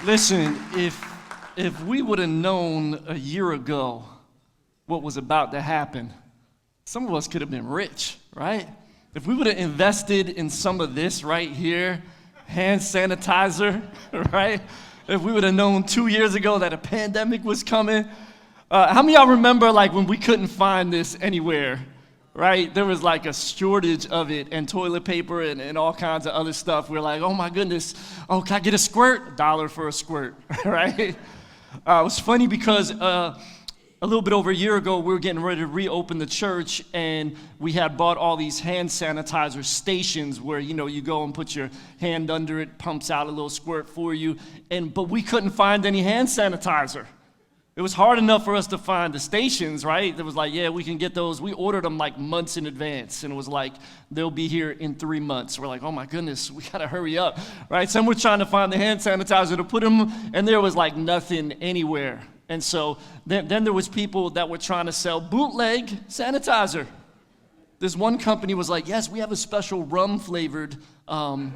Listen, if we would have known a year ago what was about to happen, some of us could have been rich, right? If we would have invested in some of this right here, hand sanitizer, right? If we would have known 2 years ago that a pandemic was coming. How many of y'all remember like when we couldn't find this anywhere, right? There was like a shortage of it and toilet paper and all kinds of other stuff. We're like, oh my goodness, oh, can I get a squirt? $1 for a squirt, right? It was funny because a little bit over a year ago, we were getting ready to reopen the church, and we had bought all these hand sanitizer stations where, you go and put your hand under it, pumps out a little squirt for you, but we couldn't find any hand sanitizer. It was hard enough for us to find the stations, right? It was like, yeah, we can get those. We ordered them like months in advance, and it was like, they'll be here in 3 months. We're like, oh my goodness, we gotta hurry up, right? Some were trying to find the hand sanitizer to put them, and there was like nothing anywhere. And so then there was people that were trying to sell bootleg sanitizer. This one company was like, yes, we have a special rum-flavored, hand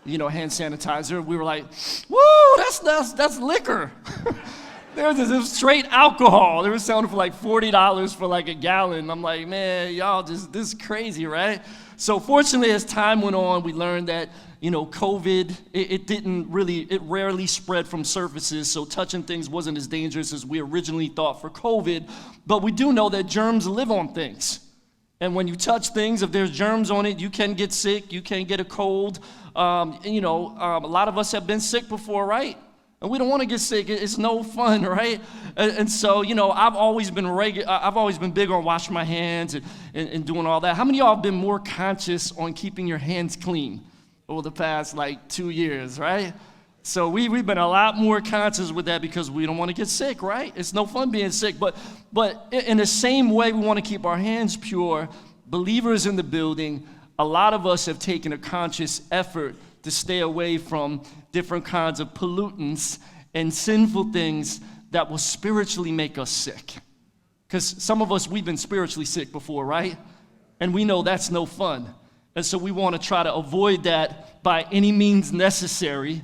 sanitizer. We were like, woo, that's liquor. There was straight alcohol. They were selling for like $40 for like a gallon. I'm like, man, y'all this is crazy, right? So fortunately, as time went on, we learned that, COVID, it rarely spread from surfaces, so touching things wasn't as dangerous as we originally thought for COVID. But we do know that germs live on things. And when you touch things, if there's germs on it, you can get sick, you can get a cold. A lot of us have been sick before, right? And we don't want to get sick. It's no fun, right? And so, I've always been big on washing my hands and doing all that. How many of y'all have been more conscious on keeping your hands clean over the past, 2 years, right? So we've been a lot more conscious with that because we don't want to get sick, right? It's no fun being sick. But in the same way we want to keep our hands pure, believers in the building, a lot of us have taken a conscious effort to stay away from different kinds of pollutants and sinful things that will spiritually make us sick. Because some of us, we've been spiritually sick before, right? And we know that's no fun. And so we want to try to avoid that by any means necessary.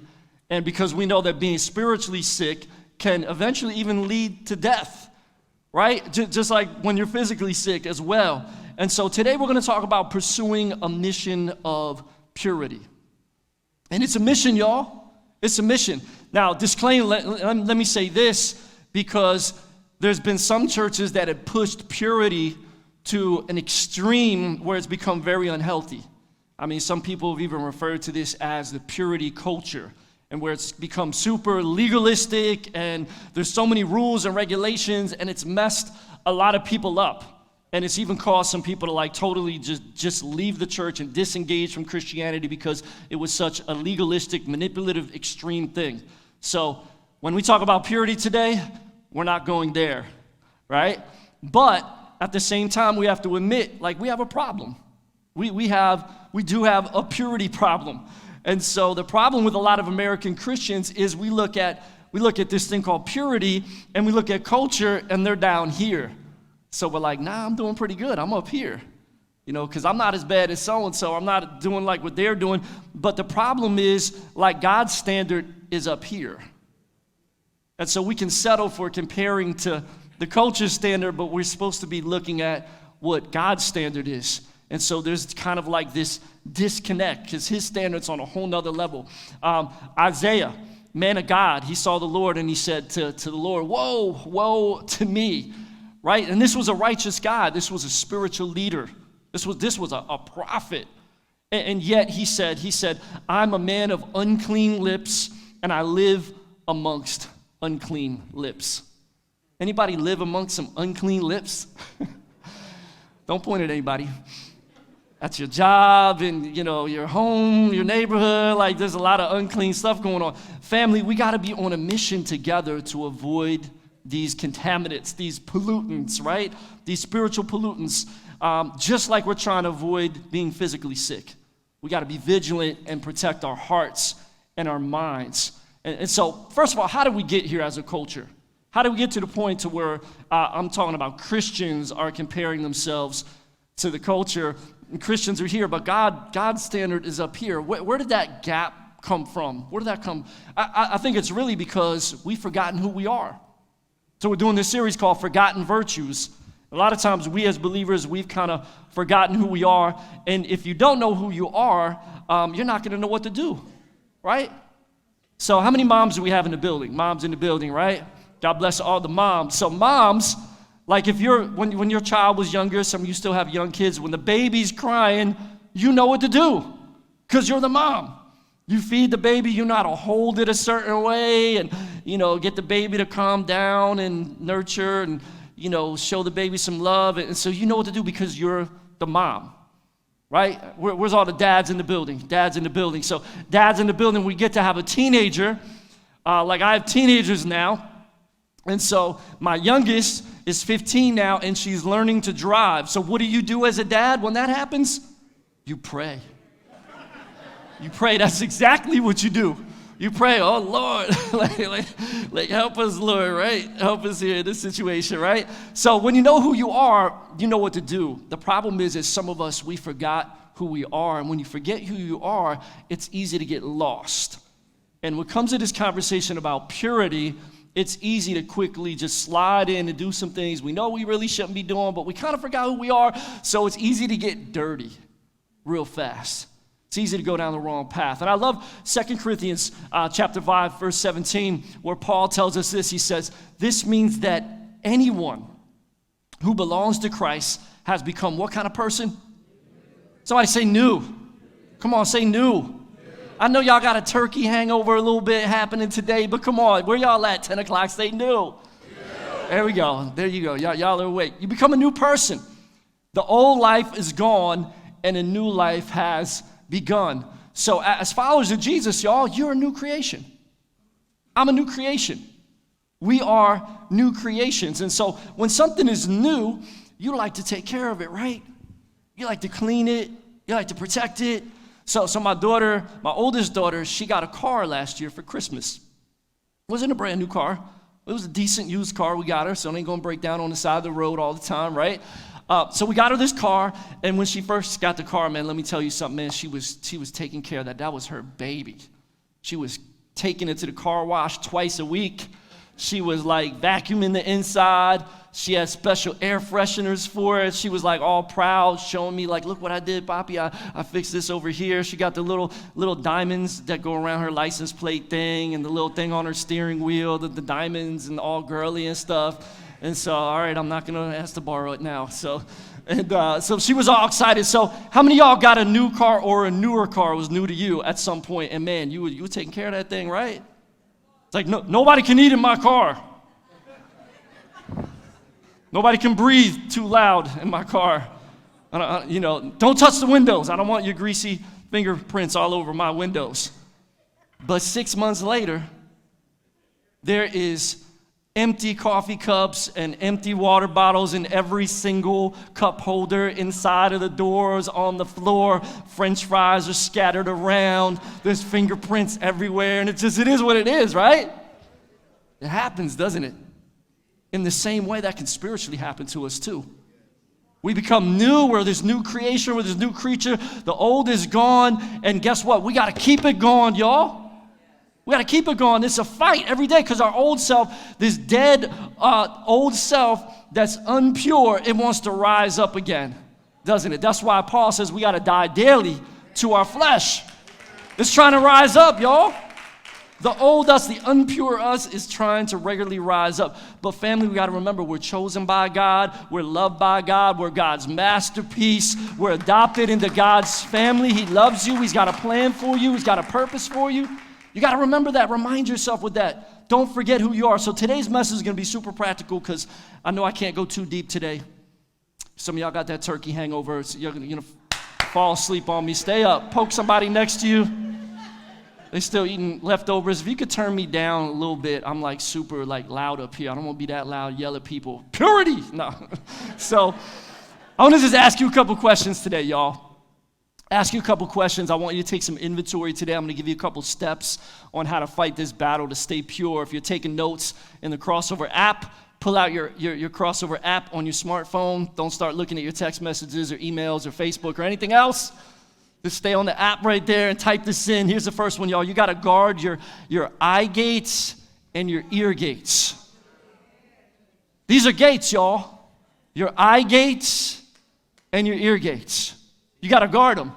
And because we know that being spiritually sick can eventually even lead to death, right? Just like when you're physically sick as well. And so today we're going to talk about pursuing a mission of purity. And it's a mission, y'all. It's a mission. Now, disclaimer, let me say this, because there's been some churches that have pushed purity to an extreme where it's become very unhealthy. I mean, some people have even referred to this as the purity culture, and where it's become super legalistic, and there's so many rules and regulations, and it's messed a lot of people up. And it's even caused some people to totally just leave the church and disengage from Christianity because it was such a legalistic, manipulative, extreme thing. So when we talk about purity today, we're not going there, right? But at the same time, we have to admit, we have a problem. We do have a purity problem. And so the problem with a lot of American Christians is we look at this thing called purity, and we look at culture, and they're down here. So we're like, nah, I'm doing pretty good. I'm up here, because I'm not as bad as so-and-so. I'm not doing like what they're doing. But the problem is, God's standard is up here. And so we can settle for comparing to the culture standard, but we're supposed to be looking at what God's standard is. And so there's kind of this disconnect because his standard's on a whole nother level. Isaiah, man of God, he saw the Lord and he said to the Lord, woe to me. Right? And this was a righteous God. This was a spiritual leader. This was a prophet. And yet he said, I'm a man of unclean lips, and I live amongst unclean lips. Anybody live amongst some unclean lips? Don't point at anybody. That's your job and, your home, your neighborhood. There's a lot of unclean stuff going on. Family, we got to be on a mission together to avoid these contaminants, these pollutants, right? These spiritual pollutants, just like we're trying to avoid being physically sick. We got to be vigilant and protect our hearts and our minds. And so, first of all, how did we get here as a culture? How did we get to the point to where I'm talking about Christians are comparing themselves to the culture? And Christians are here, but God's standard is up here. Where did that gap come from? Where did that come? I think it's really because we've forgotten who we are. So we're doing this series called Forgotten Virtues. A lot of times we as believers, we've kind of forgotten who we are. And if you don't know who you are, you're not going to know what to do, right? So how many moms do we have in the building? Moms in the building, right? God bless all the moms. So moms, like if when your child was younger, some of you still have young kids, when the baby's crying, you know what to do because you're the mom. You feed the baby, you know how to hold it a certain way and, get the baby to calm down and nurture and, show the baby some love. And so you know what to do because you're the mom, right? Where's all the dads in the building? Dads in the building. So dads in the building, we get to have a teenager. Like I have teenagers now. And so my youngest is 15 now, and she's learning to drive. So what do you do as a dad when that happens? You pray. You pray. That's exactly what you do. You pray, oh, Lord, like help us, Lord, right? Help us here in this situation, right? So when you know who you are, you know what to do. The problem is some of us, we forgot who we are. And when you forget who you are, it's easy to get lost. And when it comes to this conversation about purity, it's easy to quickly just slide in and do some things we know we really shouldn't be doing, but we kind of forgot who we are, so it's easy to get dirty real fast. It's easy to go down the wrong path. And I love 2 Corinthians chapter 5, verse 17, where Paul tells us this. He says, this means that anyone who belongs to Christ has become what kind of person? Somebody say new. Come on, say new. I know y'all got a turkey hangover a little bit happening today, but come on, where y'all at? 10 o'clock, say new. There we go. There you go. Y'all are awake. You become a new person. The old life is gone, and a new life has begun. So as followers of Jesus, y'all, you're a new creation. I'm a new creation. We are new creations. And so when something is new, you like to take care of it, right? You like to clean it. You like to protect it. So my daughter, my oldest daughter, she got a car last year for Christmas. It wasn't a brand new car. It was a decent used car we got her, so it ain't gonna break down on the side of the road all the time, right? So we got her this car, and when she first got the car, man, let me tell you something, man, she was taking care of that. That was her baby. She was taking it to the car wash twice a week. She was like vacuuming the inside. She had special air fresheners for it. She was like all proud, showing me like, look what I did, Papi. I fixed this over here. She got the little diamonds that go around her license plate thing and the little thing on her steering wheel, the diamonds and all girly and stuff. And so, all right, I'm not going to ask to borrow it now. So she was all excited. So how many of y'all got a new car or a newer car was new to you at some point? And man, you were taking care of that thing, right? It's like, no, nobody can eat in my car. Nobody can breathe too loud in my car. Don't touch the windows. I don't want your greasy fingerprints all over my windows. But 6 months later, there is empty coffee cups and empty water bottles in every single cup holder inside of the doors, on the floor. French fries are scattered around. There's fingerprints everywhere, and it is what it is, right? It happens, doesn't it? In the same way, that can spiritually happen to us too. We become new, where there's new creation, where there's new creature. The old is gone, and guess what? We got to keep it going, y'all. We got to keep it going. It's a fight every day because our old self, this dead old self that's impure, it wants to rise up again, doesn't it? That's why Paul says we got to die daily to our flesh. It's trying to rise up, y'all. The old us, the impure us, is trying to regularly rise up. But family, we got to remember, we're chosen by God. We're loved by God. We're God's masterpiece. We're adopted into God's family. He loves you. He's got a plan for you. He's got a purpose for you. You got to remember that. Remind yourself with that. Don't forget who you are. So today's message is going to be super practical because I know I can't go too deep today. Some of y'all got that turkey hangover. So you're going to fall asleep on me. Stay up. Poke somebody next to you. They're still eating leftovers. If you could turn me down a little bit, I'm like super like loud up here. I don't want to be that loud, yell at people. Purity! No. So I want to just ask you a couple questions today, y'all. Ask you a couple questions. I want you to take some inventory today. I'm going to give you a couple steps on how to fight this battle to stay pure. If you're taking notes in the Crossover app, pull out your Crossover app on your smartphone. Don't start looking at your text messages or emails or Facebook or anything else. Just stay on the app right there and type this in. Here's the first one, y'all. You got to guard your eye gates and your ear gates. These are gates, y'all. Your eye gates and your ear gates. You got to guard them.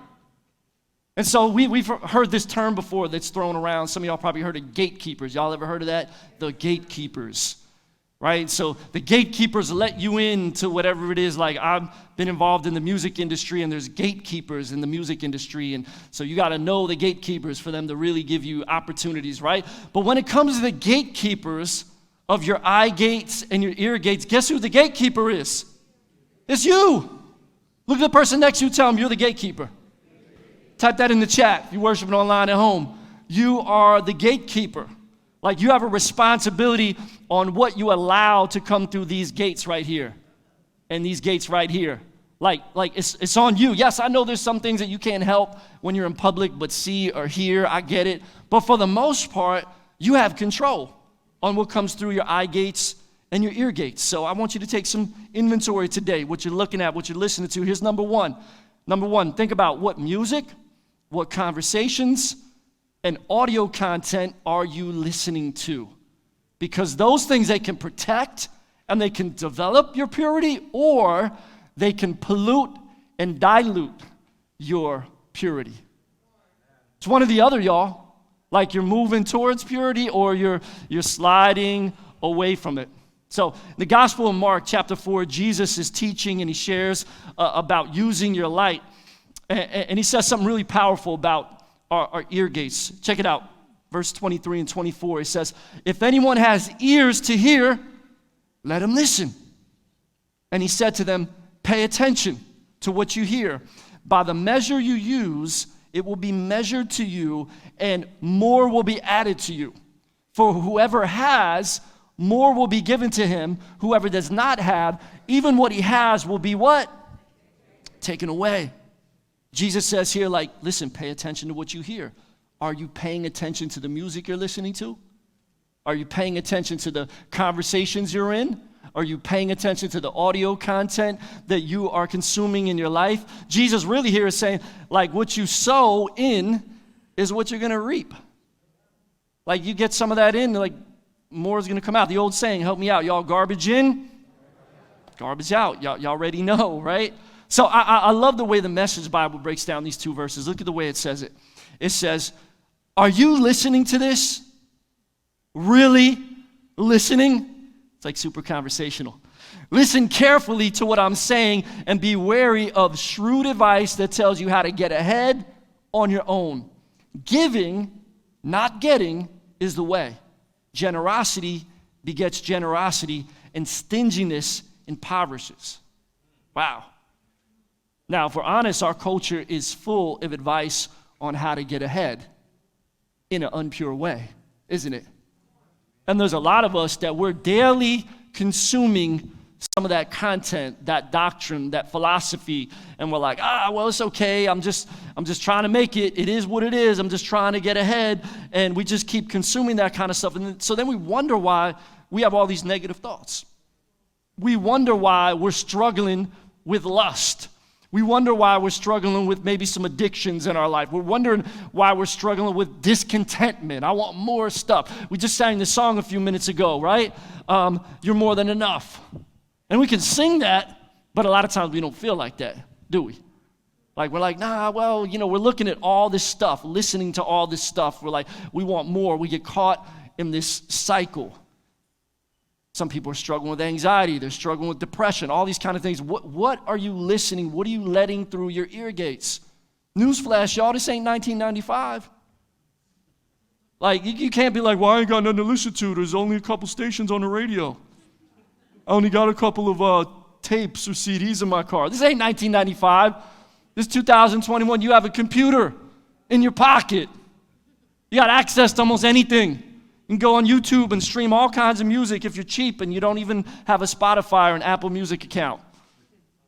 And so we've heard this term before that's thrown around. Some of y'all probably heard of gatekeepers. Y'all ever heard of that? The gatekeepers, right? So the gatekeepers let you into whatever it is. Like, I've been involved in the music industry, and there's gatekeepers in the music industry. And so you got to know the gatekeepers for them to really give you opportunities, right? But when it comes to the gatekeepers of your eye gates and your ear gates, guess who the gatekeeper is? It's you. Look at the person next to you, tell them you're the gatekeeper. Type that in the chat if you're worshiping online at home. You are the gatekeeper. Like, you have a responsibility on what you allow to come through these gates right here and these gates right here. Like it's on you. Yes, I know there's some things that you can't help when you're in public but see or hear. I get it. But for the most part, you have control on what comes through your eye gates and your ear gates. So I want you to take some inventory today, what you're looking at, what you're listening to. Here's number one. Number one, think about what music, what conversations, and audio content are you listening to? Because those things, they can protect and they can develop your purity, or they can pollute and dilute your purity. It's one or the other, y'all. Like, you're moving towards purity or you're sliding away from it. So in the Gospel of Mark, chapter 4, Jesus is teaching and he shares about using your light. And he says something really powerful about our ear gates. Check it out. Verse 23 and 24, he says, if anyone has ears to hear, let him listen. And he said to them, pay attention to what you hear. By the measure you use, it will be measured to you, and more will be added to you. For whoever has, more will be given to him. Whoever does not have, even what he has will be what? Taken away. Jesus says here, like, listen, pay attention to what you hear. Are you paying attention to the music you're listening to? Are you paying attention to the conversations you're in? Are you paying attention to the audio content that you are consuming in your life? Jesus really here is saying, like, what you sow in is what you're going to reap. Like, you get some of that in, like, more is going to come out. The old saying, help me out, y'all, garbage in, garbage out. Y'all already know, right? So I love the way the Message Bible breaks down these two verses. Look at the way it says it. It says, are you listening to this? Really listening? It's like super conversational. Listen carefully to what I'm saying and be wary of shrewd advice that tells you how to get ahead on your own. Giving, not getting, is the way. Generosity begets generosity, and stinginess impoverishes. Wow. Now, if we're honest, our culture is full of advice on how to get ahead in an impure way, isn't it? And there's a lot of us that we're daily consuming some of that content, that doctrine, that philosophy, and we're like, well, it's okay. I'm just trying to make it. It is what it is. I'm just trying to get ahead, and we just keep consuming that kind of stuff. And so then we wonder why we have all these negative thoughts. We wonder why we're struggling with lust. We wonder why we're struggling with maybe some addictions in our life. We're wondering why we're struggling with discontentment. I want more stuff. We just sang this song a few minutes ago, right? You're more than enough. And we can sing that, but a lot of times we don't feel like that, do we? Like, we're like, well, we're looking at all this stuff, listening to all this stuff. We're like, we want more. We get caught in this cycle. Some people are struggling with anxiety. They're struggling with depression, all these kind of things. What are you listening? What are you letting through your ear gates? Newsflash, y'all, this ain't 1995. Like, you can't be like, well, I ain't got nothing to listen to. There's only a couple stations on the radio. I only got a couple of tapes or CDs in my car. This ain't 1995. This is 2021. You have a computer in your pocket. You got access to almost anything. You can go on YouTube and stream all kinds of music if you're cheap and you don't even have a Spotify or an Apple Music account.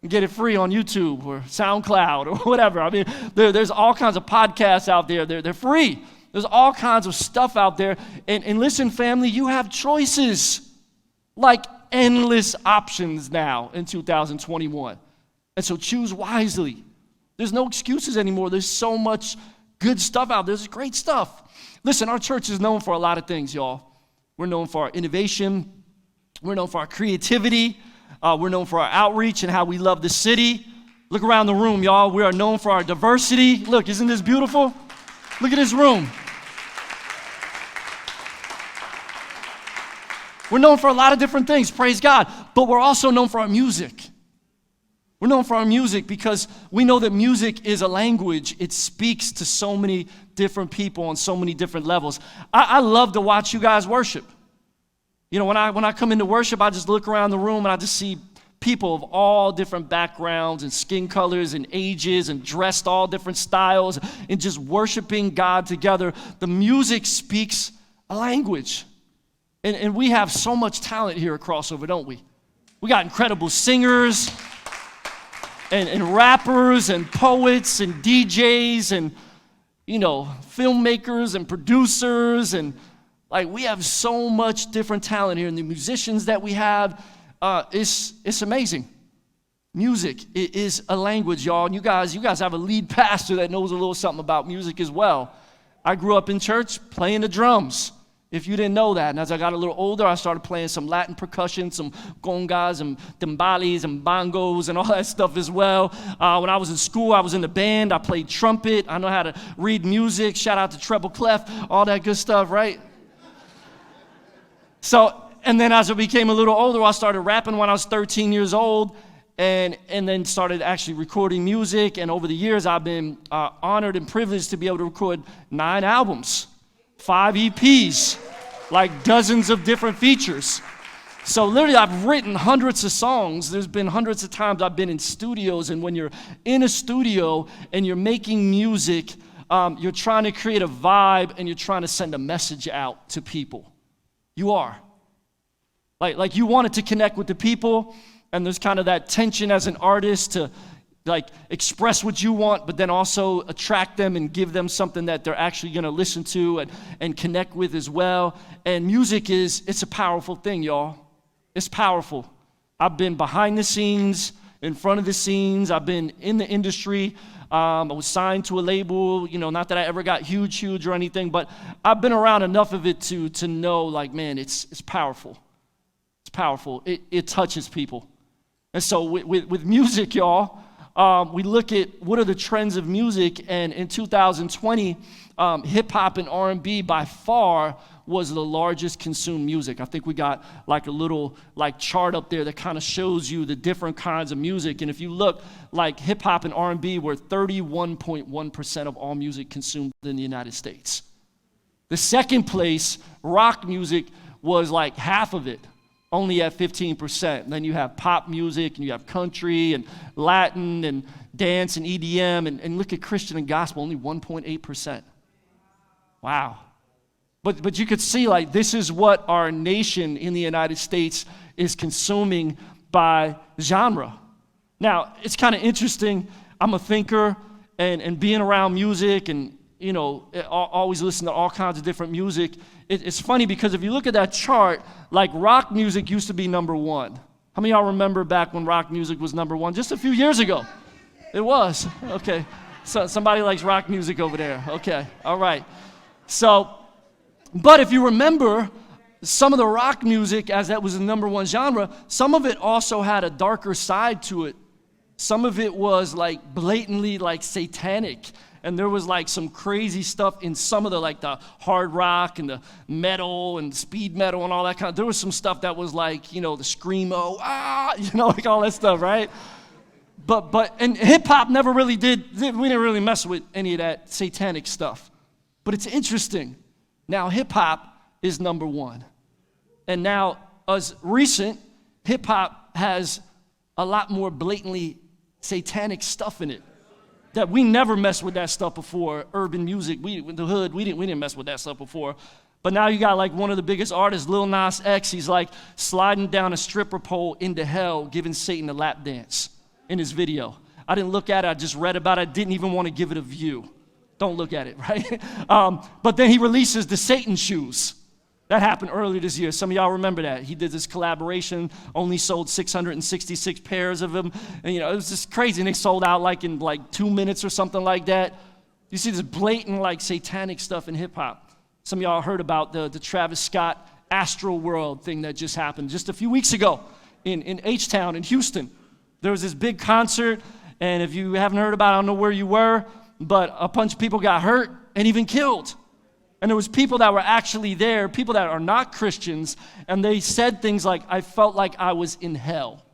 You can get it free on YouTube or SoundCloud or whatever. I mean, there's all kinds of podcasts out there. They're free. There's all kinds of stuff out there. And listen, family, you have choices. Like endless options now in 2021. And so choose wisely. There's no excuses anymore. There's so much good stuff out there. There's great stuff. Listen, our church is known for a lot of things, y'all. We're known for our innovation. We're known for our creativity. We're known for our outreach and how we love the city. Look around the room, y'all. We are known for our diversity. Look, isn't this beautiful? Look at this room. We're known for a lot of different things, praise God. But we're also known for our music. We're known for our music because we know that music is a language. It speaks to so many different people on so many different levels. I love to watch you guys worship. You know, when I come into worship, I just look around the room and I just see people of all different backgrounds and skin colors and ages and dressed all different styles and just worshiping God together. The music speaks a language. And we have so much talent here at Crossover, don't we? We got incredible singers and rappers and poets and DJs and, you know, filmmakers and producers and like we have so much different talent here, and the musicians that we have, it's amazing. Music is a language, y'all. And you guys have a lead pastor that knows a little something about music as well. I grew up in church playing the drums, if you didn't know that. And as I got a little older, I started playing some Latin percussion, some congas and timbales and bongos and all that stuff as well. When I was in school, I was in the band. I played trumpet. I know how to read music. Shout out to treble clef, all that good stuff, right? So, and then as I became a little older, I started rapping when I was 13 years old and then started actually recording music. And over the years, I've been honored and privileged to be able to record 9 albums, 5 EPs, like dozens of different features. So literally, I've written hundreds of songs. There's been hundreds of times I've been in studios. And when you're in a studio and you're making music, you're trying to create a vibe and you're trying to send a message out to people. You are. Like you wanted to connect with the people, and there's kind of that tension as an artist to like express what you want, but then also attract them and give them something that they're actually going to listen to and connect with as well. And music it's a powerful thing, y'all. It's powerful. I've been behind the scenes, in front of the scenes. I've been in the industry. I was signed to a label, you know, not that I ever got huge or anything, but I've been around enough of it to know, like, man, it's powerful. It's powerful. It touches people. And so with music, y'all, we look at what are the trends of music, and in 2020, hip-hop and R&B by far was the largest consumed music. I think we got like a little like chart up there that kind of shows you the different kinds of music. And if you look, like hip-hop and R&B were 31.1% of all music consumed in the United States. The second place, rock music, was like half of it, only at 15%. And then you have pop music, and you have country, and Latin, and dance, and EDM, and look at Christian and gospel, only 1.8%. Wow. But you could see, like, this is what our nation in the United States is consuming by genre. Now, it's kind of interesting. I'm a thinker, and being around music and, you know, always listen to all kinds of different music. It's funny because if you look at that chart, like rock music used to be number 1. How many of y'all remember back when rock music was number 1? Just a few years ago. It was. Okay. So somebody likes rock music over there. Okay. All right. So, but if you remember, some of the rock music, as that was the number 1 genre, some of it also had a darker side to it. Some of it was like blatantly like satanic. And there was like some crazy stuff in some of the like the hard rock and the metal and speed metal and all that kind of, there was some stuff that was like, you know, the screamo, you know, like all that stuff, right? And hip hop never really we didn't really mess with any of that satanic stuff. But it's interesting. Now hip hop is number 1. And now as recent, hip hop has a lot more blatantly satanic stuff in it. That we never messed with that stuff before. Urban music, the hood, we didn't mess with that stuff before. But now you got like one of the biggest artists, Lil Nas X. He's like sliding down a stripper pole into hell, giving Satan a lap dance in his video. I didn't look at it. I just read about it. I didn't even want to give it a view. Don't look at it, right? But then he releases the Satan shoes That happened earlier this year. Some of y'all remember that. He did this collaboration, only sold 666 pairs of them. And, it was just crazy. And they sold out in 2 minutes or something like that. You see this blatant, satanic stuff in hip-hop. Some of y'all heard about the Travis Scott Astro World thing that just happened just a few weeks ago in H-Town in Houston. There was this big concert, and if you haven't heard about it, I don't know where you were, but a bunch of people got hurt and even killed. And there was people that were actually there, people that are not Christians, and they said things like, I felt like I was in hell.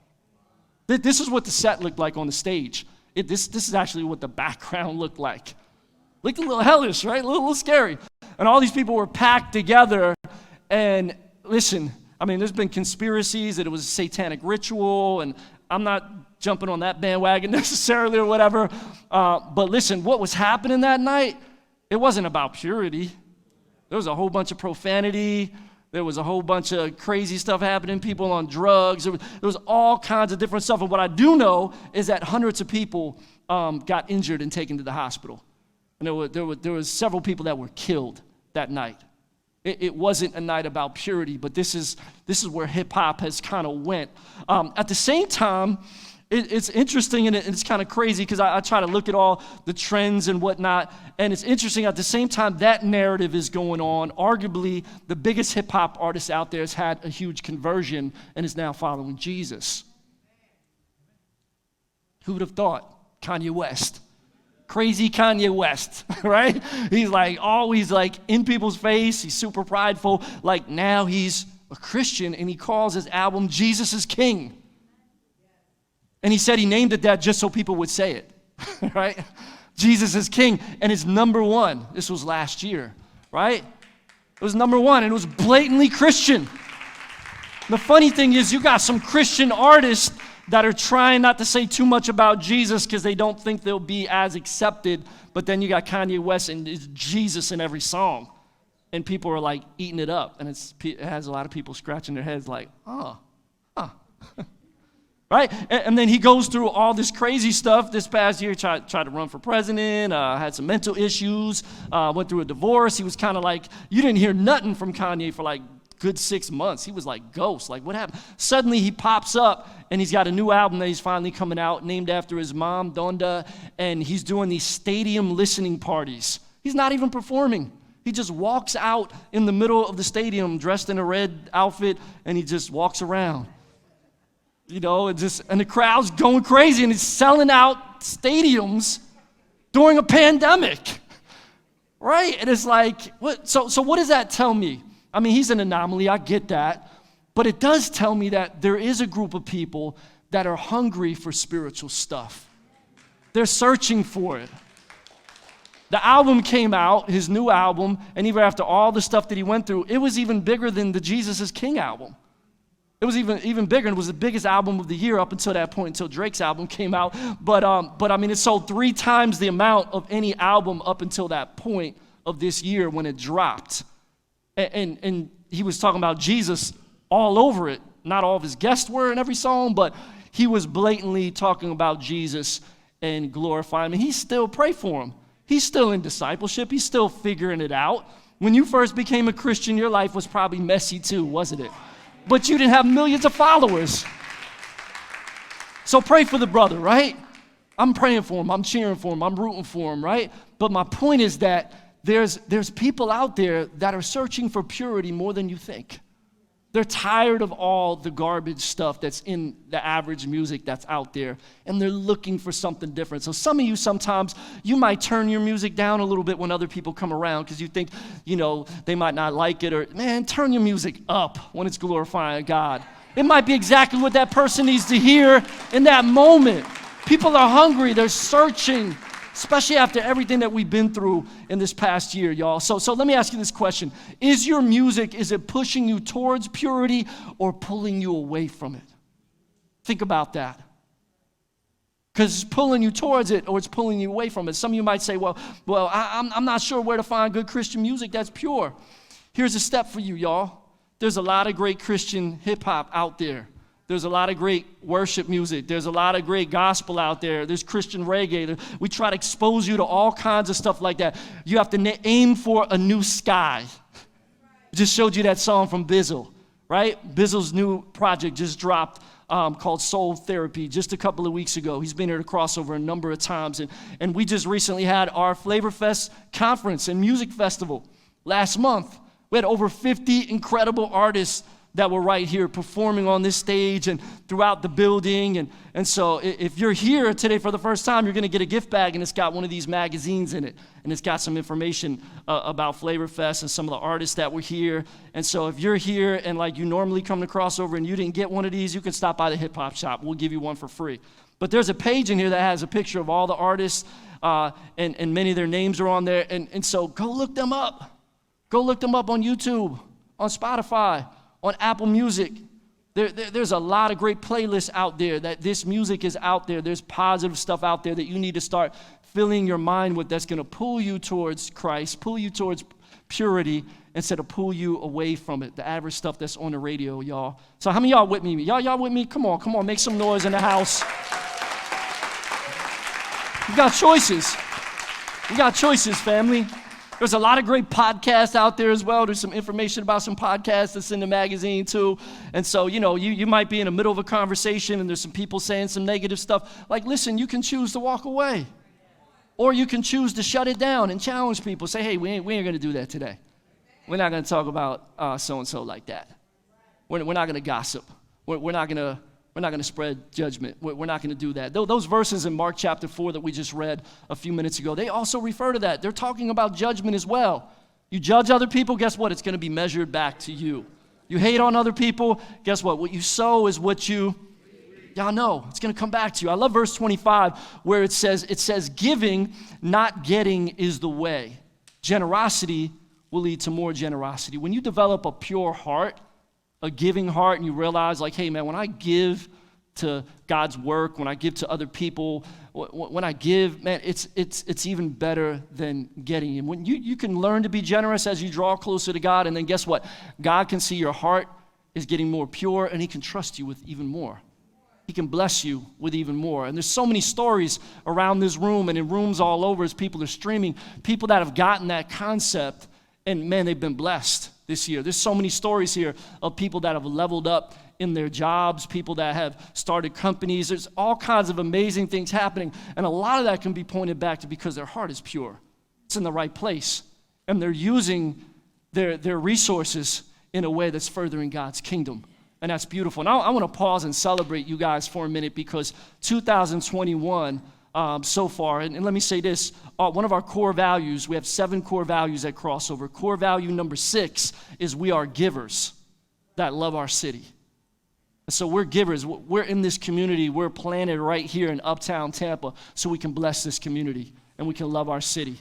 This is what the set looked like on the stage. This is actually what the background looked like. Looked a little hellish, right? A little scary. And all these people were packed together, and listen, there's been conspiracies that it was a satanic ritual, and I'm not jumping on that bandwagon necessarily or whatever, but listen, what was happening that night, it wasn't about purity. There was a whole bunch of profanity. There was a whole bunch of crazy stuff happening, people on drugs. There was all kinds of different stuff. And what I do know is that hundreds of people got injured and taken to the hospital. And there was several people that were killed that night. It wasn't a night about purity, but this is where hip-hop has kind of went. At the same time, it's interesting and it's kind of crazy because I try to look at all the trends and whatnot, and it's interesting at the same time that narrative is going on. Arguably, the biggest hip-hop artist out there has had a huge conversion and is now following Jesus. Who would have thought? Kanye West. Crazy Kanye West, right? He's always in people's face. He's super prideful. Now he's a Christian and he calls his album Jesus is King. And he said he named it that just so people would say it, right? Jesus is King, and it's number one. This was last year, right? It was number one, and it was blatantly Christian. The funny thing is you got some Christian artists that are trying not to say too much about Jesus because they don't think they'll be as accepted, but then you got Kanye West, and it's Jesus in every song. And people are eating it up, and it has a lot of people scratching their heads right? And then he goes through all this crazy stuff. This past year, tried to run for president, had some mental issues, went through a divorce. He was kind of you didn't hear nothing from Kanye for good 6 months. He was ghost. What happened? Suddenly he pops up, and he's got a new album that he's finally coming out, named after his mom, Donda, and he's doing these stadium listening parties. He's not even performing. He just walks out in the middle of the stadium dressed in a red outfit, and he just walks around. And the crowd's going crazy, and he's selling out stadiums during a pandemic, right? And it's what? So what does that tell me? He's an anomaly, I get that, but it does tell me that there is a group of people that are hungry for spiritual stuff. They're searching for it. The album came out, his new album, and even after all the stuff that he went through, it was even bigger than the Jesus is King album. It was even bigger, and it was the biggest album of the year up until that point, until Drake's album came out. But it sold 3 times the amount of any album up until that point of this year when it dropped. And he was talking about Jesus all over it. Not all of his guests were in every song, but he was blatantly talking about Jesus and glorifying him. And he still pray for him. He's still in discipleship. He's still figuring it out. When you first became a Christian, your life was probably messy too, wasn't it? But you didn't have millions of followers. So pray for the brother, right? I'm praying for him. I'm cheering for him. I'm rooting for him, right? But my point is that there's people out there that are searching for purity more than you think. They're tired of all the garbage stuff that's in the average music that's out there, and they're looking for something different. So some of you, sometimes, you might turn your music down a little bit when other people come around because you think, they might not like it, or, man, turn your music up when it's glorifying God. It might be exactly what that person needs to hear in that moment. People are hungry. They're searching, especially after everything that we've been through in this past year, y'all. So let me ask you this question. Is your music, is it pushing you towards purity or pulling you away from it? Think about that. Because it's pulling you towards it or it's pulling you away from it. Some of you might say, well, I'm not sure where to find good Christian music that's pure. Here's a step for you, y'all. There's a lot of great Christian hip-hop out there. There's a lot of great worship music. There's a lot of great gospel out there. There's Christian reggae. We try to expose you to all kinds of stuff like that. You have to aim for a new sky. Just showed you that song from Bizzle, right? Bizzle's new project just dropped called Soul Therapy just a couple of weeks ago. He's been here to Crossover a number of times. And we just recently had our Flavor Fest conference and music festival last month. We had over 50 incredible artists that were right here performing on this stage and throughout the building. And so if you're here today for the first time, you're going to get a gift bag, and it's got one of these magazines in it. And it's got some information about Flavor Fest and some of the artists that were here. And so if you're here and like you normally come to Crossover and you didn't get one of these, you can stop by the hip hop shop. We'll give you one for free. But there's a page in here that has a picture of all the artists, and many of their names are on there. And so go look them up. Go look them up on YouTube, on Spotify, on Apple Music. There's a lot of great playlists out there that this music is out there. There's positive stuff out there that you need to start filling your mind with that's going to pull you towards Christ, pull you towards purity instead of pull you away from it, the average stuff that's on the radio, y'all. So how many of y'all with me? Y'all with me? Come on, make some noise in the house. We got choices. We got choices, family. There's a lot of great podcasts out there as well. There's some information about some podcasts that's in the magazine too. And so, you might be in the middle of a conversation and there's some people saying some negative stuff. Like, listen, you can choose to walk away. Or you can choose to shut it down and challenge people. Say, hey, we ain't going to do that today. We're not going to talk about so-and-so like that. We're not going to gossip. We're not going to spread judgment. We're not going to do that. Those verses in Mark chapter 4 that we just read a few minutes ago, they also refer to that. They're talking about judgment as well. You judge other people, guess what? It's going to be measured back to you. You hate on other people, guess what? What you sow is what you... Y'all know, it's going to come back to you. I love verse 25 where it says, giving, not getting is the way. Generosity will lead to more generosity. When you develop a pure heart, a giving heart, and you realize like, hey man, when I give to God's work, when I give to other people, when I give, man, it's even better than getting. And when you can learn to be generous as you draw closer to God, and then guess what? God can see your heart is getting more pure, and he can trust you with even more. He can bless you with even more. And there's so many stories around this room and in rooms all over as people are streaming, people that have gotten that concept, and man, they've been blessed this year. There's so many stories here of people that have leveled up in their jobs, people that have started companies. There's all kinds of amazing things happening, and a lot of that can be pointed back to because their heart is pure. It's in the right place, and they're using their resources in a way that's furthering God's kingdom. And that's beautiful. And I want to pause and celebrate you guys for a minute because 2021 so far, and let me say this, one of our core values, we have 7 core values at Crossover. Core value number 6 is we are givers that love our city. And so we're givers. We're in this community. We're planted right here in Uptown Tampa so we can bless this community and we can love our city.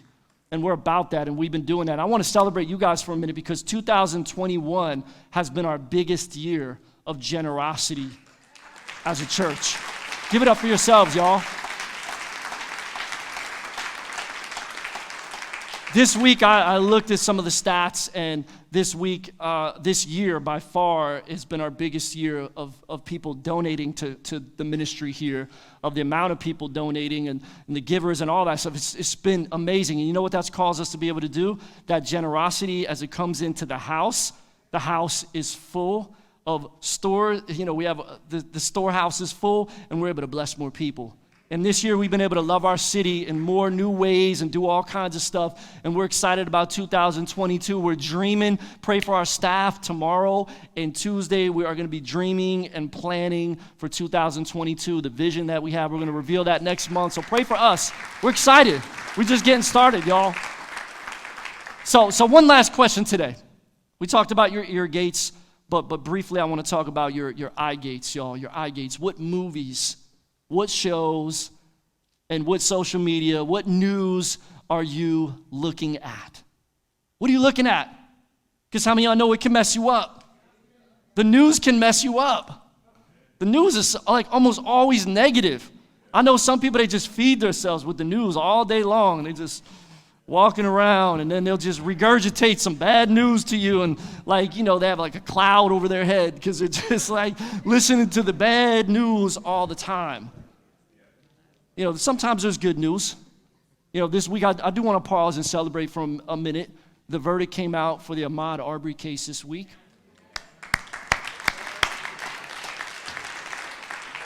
And we're about that, and we've been doing that. I want to celebrate you guys for a minute because 2021 has been our biggest year of generosity as a church. Give it up for yourselves, y'all. This week, I looked at some of the stats, and this week, this year, by far, has been our biggest year of people donating to the ministry here, of the amount of people donating and the givers and all that stuff. It's been amazing. And you know what that's caused us to be able to do? That generosity, as it comes into the house is full of stores. We have the storehouse is full, and we're able to bless more people. And this year, we've been able to love our city in more new ways and do all kinds of stuff. And we're excited about 2022. We're dreaming. Pray for our staff tomorrow and Tuesday. We are going to be dreaming and planning for 2022, the vision that we have. We're going to reveal that next month. So pray for us. We're excited. We're just getting started, y'all. So one last question today. We talked about your ear gates, but briefly, I want to talk about your eye gates, y'all. Your eye gates. What movies, what shows, and what social media, what news are you looking at? What are you looking at? Because how many of y'all know it can mess you up? The news can mess you up. The news is like almost always negative. I know some people, they just feed themselves with the news all day long. They just walking around, and then they'll just regurgitate some bad news to you, and they have like a cloud over their head because they're just like listening to the bad news all the time. Sometimes there's good news. This week I do want to pause and celebrate for a minute The verdict came out for the Ahmaud Arbery case this week.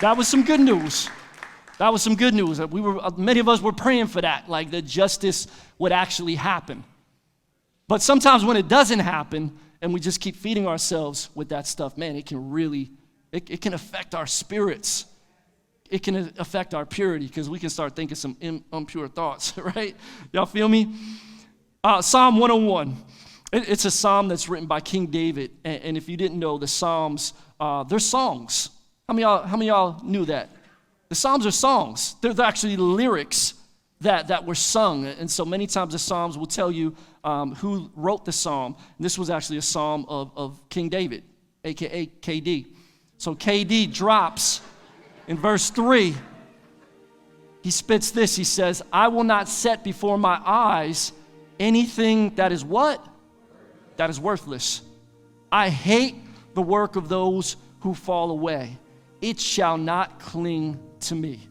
That was some good news. That was some good news. Many of us were praying for that, like that justice would actually happen. But sometimes when it doesn't happen, and we just keep feeding ourselves with that stuff, man, it can really, it can affect our spirits. It can affect our purity, because we can start thinking some impure thoughts, right? Y'all feel me? Psalm 101. It's a psalm that's written by King David. And if you didn't know, the Psalms, they're songs. How many of y'all knew that? The Psalms are songs. They're actually lyrics that were sung. And so many times the Psalms will tell you who wrote the psalm. And this was actually a psalm of King David, a.k.a. KD. So KD drops in verse 3. He spits this. He says, I will not set before my eyes anything that is what? That is worthless. I hate the work of those who fall away. It shall not cling to me.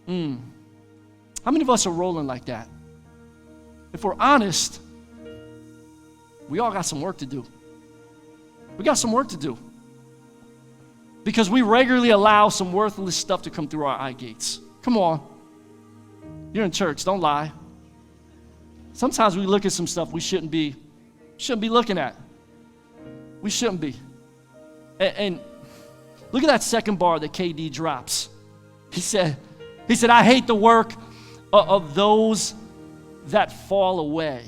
How many of us are rolling like that? If we're honest, we all got some work to do. We got some work to do. Because we regularly allow some worthless stuff to come through our eye gates. Come on. You're in church, don't lie. Sometimes we look at some stuff we shouldn't be looking at. We shouldn't be. And look at that second bar that KD drops. He said, I hate the work of those that fall away.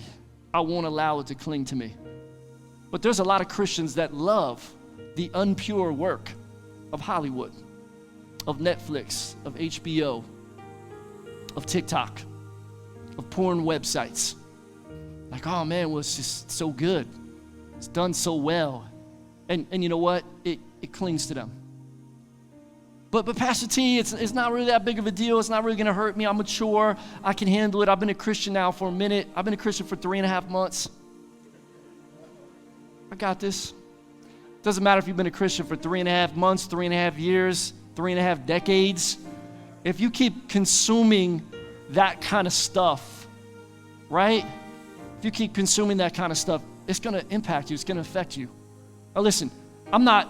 I won't allow it to cling to me. But there's a lot of Christians that love the unpure work of Hollywood, of Netflix, of HBO, of TikTok, of porn websites. Like, oh man, well, it's just so good. It's done so well. And you know what? It clings to them. But Pastor T, it's not really that big of a deal. It's not really going to hurt me. I'm mature. I can handle it. I've been a Christian now for a minute. I've been a Christian for 3.5 months. I got this. Doesn't matter if you've been a Christian for 3.5 months, 3.5 years, 3.5 decades. If you keep consuming that kind of stuff, right? If you keep consuming that kind of stuff, it's going to impact you. It's going to affect you. Now listen, I'm not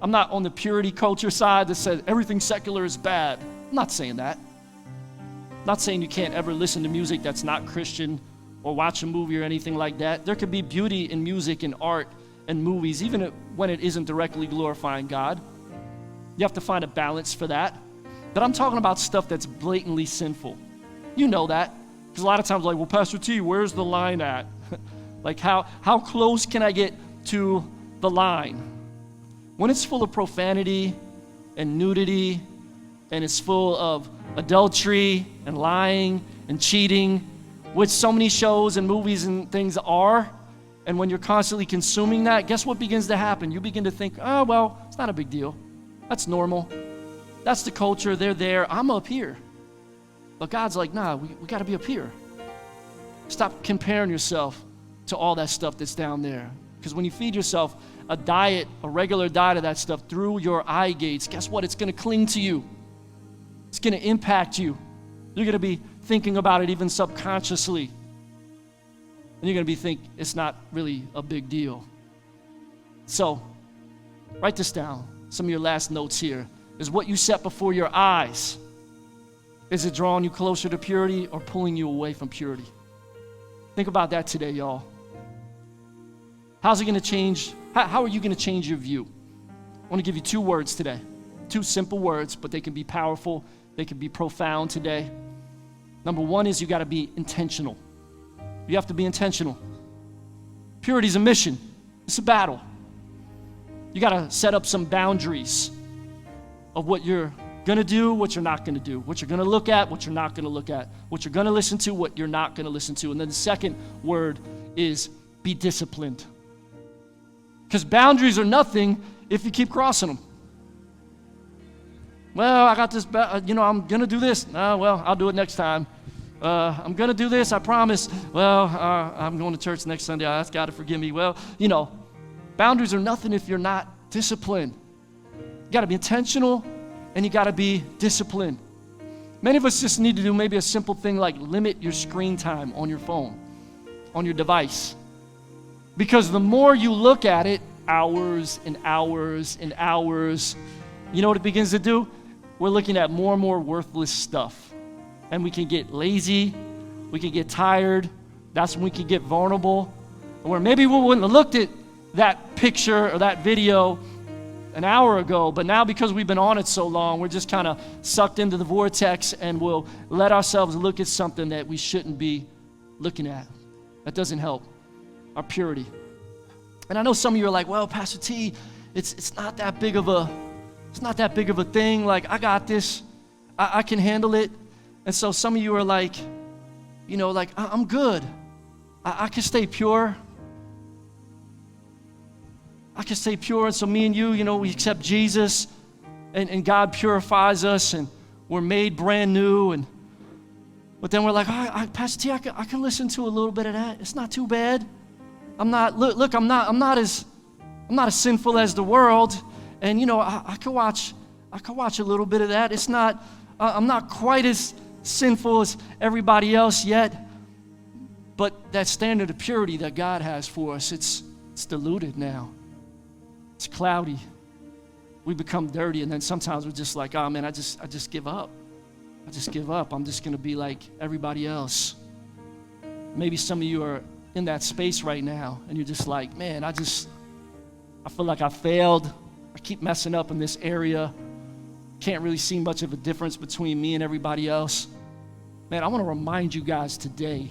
on the purity culture side that says everything secular is bad. I'm not saying that. I'm not saying you can't ever listen to music that's not Christian or watch a movie or anything like that. There could be beauty in music and art and movies, even when it isn't directly glorifying God. You have to find a balance for that. But I'm talking about stuff that's blatantly sinful. You know that. Because a lot of times, like, well, Pastor T, where's the line at? Like, how close can I get to the line? When it's full of profanity and nudity, and it's full of adultery and lying and cheating, which so many shows and movies and things are, and when you're constantly consuming that, guess what begins to happen? You begin to think, oh, well, it's not a big deal. That's normal. That's the culture. They're there. I'm up here. But God's like, nah, we got to be up here. Stop comparing yourself to all that stuff that's down there. Because when you feed yourself a regular diet of that stuff through your eye gates, guess what? It's going to cling to you. It's going to impact you. You're going to be thinking about it even subconsciously. And you're going to be thinking it's not really a big deal. So, write this down. Some of your last notes here is what you set before your eyes. Is it drawing you closer to purity or pulling you away from purity? Think about that today, y'all. How's it going to change? How are you going to change your view? I want to give you 2 words today. 2 simple words, but they can be powerful. They can be profound today. Number 1 is you got to be intentional. You have to be intentional. Purity is a mission. It's a battle. You got to set up some boundaries of what you're going to do, what you're not going to do, what you're going to look at, what you're not going to look at, what you're going to listen to, what you're not going to listen to. And then the second word is be disciplined. Because boundaries are nothing if you keep crossing them. Well, I got this, I'm going to do this. Well, I'll do it next time. I'm going to do this, I promise. Well, I'm going to church next Sunday. I ask God to forgive me. Well, boundaries are nothing if you're not disciplined. You got to be intentional, and you got to be disciplined. Many of us just need to do maybe a simple thing like limit your screen time on your phone. on your device. Because the more you look at it, hours and hours and hours, you know what it begins to do? We're looking at more and more worthless stuff. And we can get lazy, we can get tired, that's when we can get vulnerable. Where maybe we wouldn't have looked at that picture or that video an hour ago, but now because we've been on it so long, we're just kind of sucked into the vortex and we'll let ourselves look at something that we shouldn't be looking at. That doesn't help our purity. And I know some of you are like, well, Pastor T, it's not that big of a thing. Like, I got this. I can handle it. And so some of you are like, you know, like, I'm good. I can stay pure. I can stay pure. And so me and you, you know, we accept Jesus and God purifies us and we're made brand new. But then we're like, Pastor T, I can listen to a little bit of that. It's not too bad. I'm not as sinful as the world. And, you know, I could watch a little bit of that. It's not, I'm not quite as sinful as everybody else yet. But that standard of purity that God has for us, it's diluted now. It's cloudy. We become dirty, and then sometimes we're just like, oh man, I just give up. I just give up. I'm just gonna be like everybody else. Maybe some of you are in that space right now, and you're just like, man, I feel like I failed. I keep messing up in this area. Can't really see much of a difference between me and everybody else. Man, I want to remind you guys today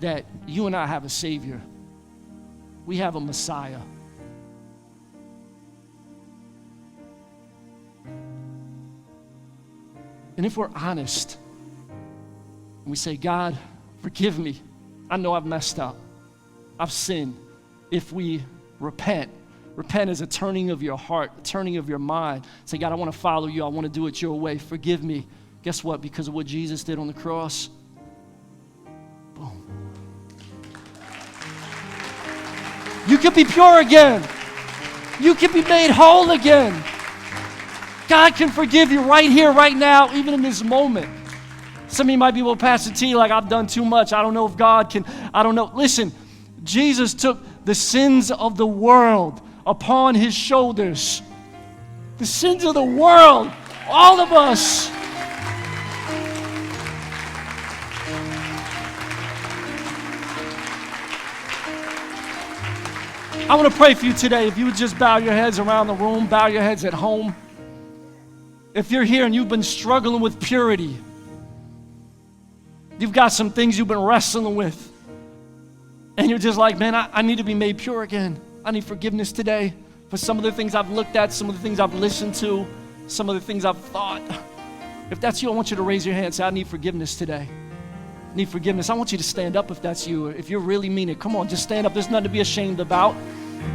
that you and I have a Savior. We have a Messiah. And if we're honest, and we say, God, forgive me. I know I've messed up. I've sinned. If we repent is a turning of your heart, a turning of your mind. Say, God, I want to follow you. I want to do it your way. Forgive me. Guess what? Because of what Jesus did on the cross, boom. You can be pure again. You can be made whole again. God can forgive you right here, right now, even in this moment. Some of you might be, well, Pastor T, like I've done too much. I don't know if God can, I don't know. Listen, Jesus took the sins of the world upon his shoulders. The sins of the world, all of us. I want to pray for you today. If you would just bow your heads around the room, bow your heads at home. If you're here and you've been struggling with purity, you've got some things you've been wrestling with, and you're just like, man, I need to be made pure again. I need forgiveness today for some of the things I've looked at, some of the things I've listened to, some of the things I've thought. If that's you, I want you to raise your hand and say, I need forgiveness today. I need forgiveness. I want you to stand up if that's you. If you really mean it, come on, just stand up. There's nothing to be ashamed about.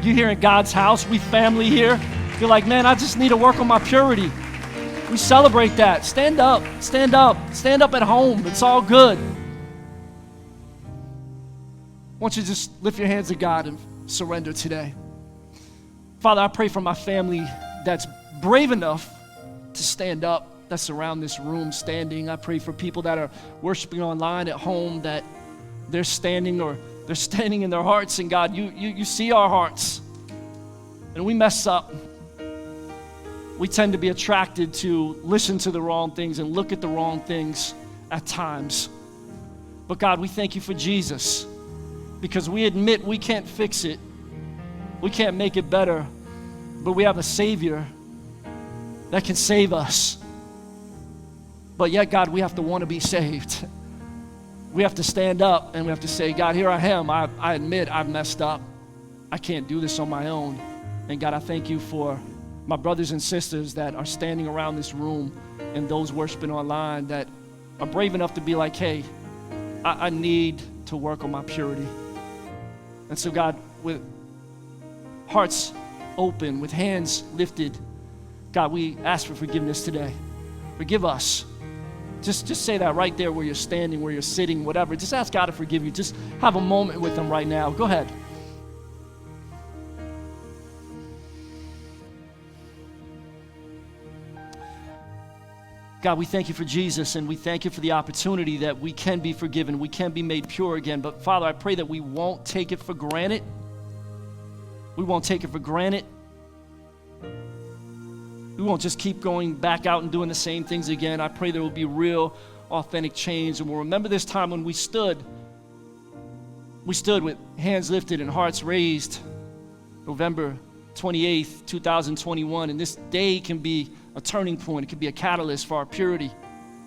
You're here in God's house. We family here. You're like, man, I just need to work on my purity. We celebrate that. Stand up, stand up, stand up at home. It's all good. I want you to just lift your hands to God and surrender today. Father, I pray for my family that's brave enough to stand up, that's around this room standing. I pray for people that are worshiping online at home, that they're standing or they're standing in their hearts. And God, you see our hearts. And we mess up. We tend to be attracted to listen to the wrong things and look at the wrong things at times. But God, we thank you for Jesus, because we admit we can't fix it. We can't make it better, but we have a Savior that can save us. But yet, God, we have to want to be saved. We have to stand up and we have to say, God, here I am. I admit I've messed up. I can't do this on my own. And God, I thank you for my brothers and sisters that are standing around this room and those worshiping online that are brave enough to be like, hey, I need to work on my purity. And so, God, with hearts open, with hands lifted, God, we ask for forgiveness today. Forgive us. Just say that right there where you're standing, where you're sitting, whatever. Just ask God to forgive you. Just have a moment with him right now. Go ahead. God, we thank you for Jesus, and we thank you for the opportunity that we can be forgiven, we can be made pure again. But Father, I pray that we won't take it for granted. We won't take it for granted. We won't just keep going back out and doing the same things again. I pray there will be real, authentic change, and we'll remember this time when we stood with hands lifted and hearts raised, November 28th, 2021, and this day can be a turning point. It can be a catalyst for our purity,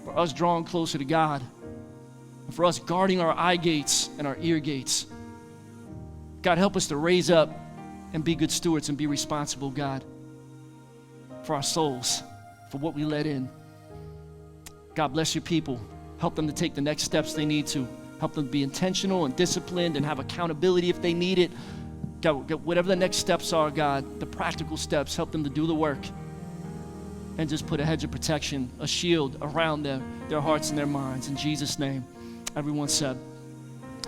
for us drawing closer to God, and for us guarding our eye gates and our ear gates. God, help us to raise up and be good stewards and be responsible, God, for our souls, for what we let in. God, bless your people. Help them to take the next steps they need to. Help them be intentional and disciplined and have accountability if they need it. God, whatever the next steps are, God, the practical steps, help them to do the work and just put a hedge of protection, a shield around them, their hearts and their minds. In Jesus' name, everyone said,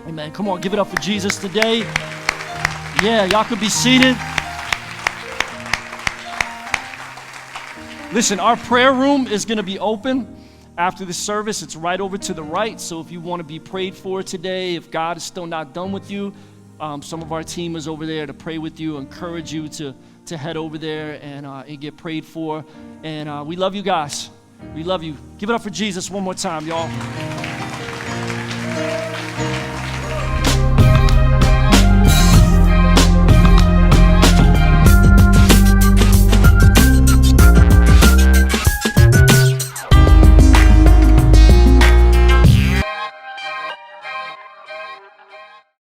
amen. Come on, give it up for Jesus today. Yeah, y'all could be seated. Listen, our prayer room is going to be open after the service. It's right over to the right. So if you want to be prayed for today, if God is still not done with you, some of our team is over there to pray with you, encourage you to head over there and get prayed for. And we love you guys. We love you. Give it up for Jesus one more time, y'all.